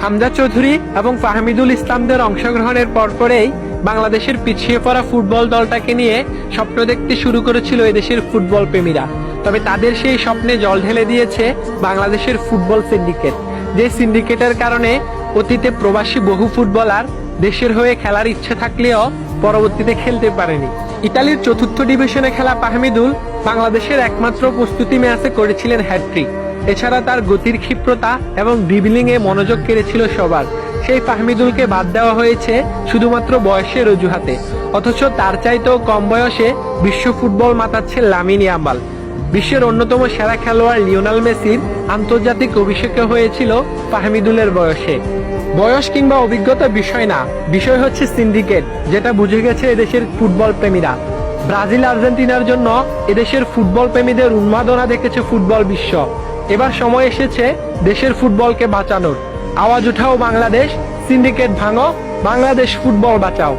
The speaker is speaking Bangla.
হামজা চৌধুরী এবং ফাহমিদুল ইসলামদের অংশগ্রহণের পরপরেই বাংলাদেশের পিছিয়ে পড়া ফুটবল দলটাকে নিয়ে স্বপ্ন দেখতে শুরু করেছিল এদেশের ফুটবল প্রেমীরা। তবে তাদের সেই স্বপ্নে জল ঢেলে দিয়েছে বাংলাদেশের ফুটবল সিন্ডিকেট, যে সিন্ডিকেটের কারণে অতীতে প্রবাসী বহু ফুটবলার দেশের হয়ে খেলার ইচ্ছে থাকলেও পরবর্তীতে খেলতে পারেনি। ইতালির চতুর্থ ডিভিশনে খেলা ফাহমিদুল বাংলাদেশের একমাত্র প্রস্তুতি ম্যাচে করেছিলেন হ্যাটট্রিক। এছাড়া তার গতির ক্ষিপ্রতা এবং ড্রিবলিং এ মনোযোগ কেড়েছিল সবার। সেই ফাহমিদুলকে বাদ দেওয়া হয়েছে শুধুমাত্র বয়সের অজুহাতে, অথচ তার চাইতেও কম বয়সে বিশ্ব ফুটবল মাতাচ্ছে লামিন ইয়ামাল। বিশ্বের অন্যতম সেরা খেলোয়াড় লিওনেল মেসির আন্তর্জাতিক অভিষেকে হয়েছিল ফাহমিদুলের বয়সে। বয়স কিংবা অভিজ্ঞতা বিষয় না, বিষয় হচ্ছে সিন্ডিকেট, যেটা বুঝে গেছে এদেশের ফুটবল প্রেমীরা। ব্রাজিল আর্জেন্টিনার জন্য এদেশের ফুটবল প্রেমীদের উন্মাদনা দেখেছে ফুটবল বিশ্ব। এবার সময় এসেছে দেশের ফুটবলকে বাঁচানোর। আওয়াজ উঠাও বাংলাদেশ, সিন্ডিকেট ভাঙো, বাংলাদেশ ফুটবল বাঁচাও।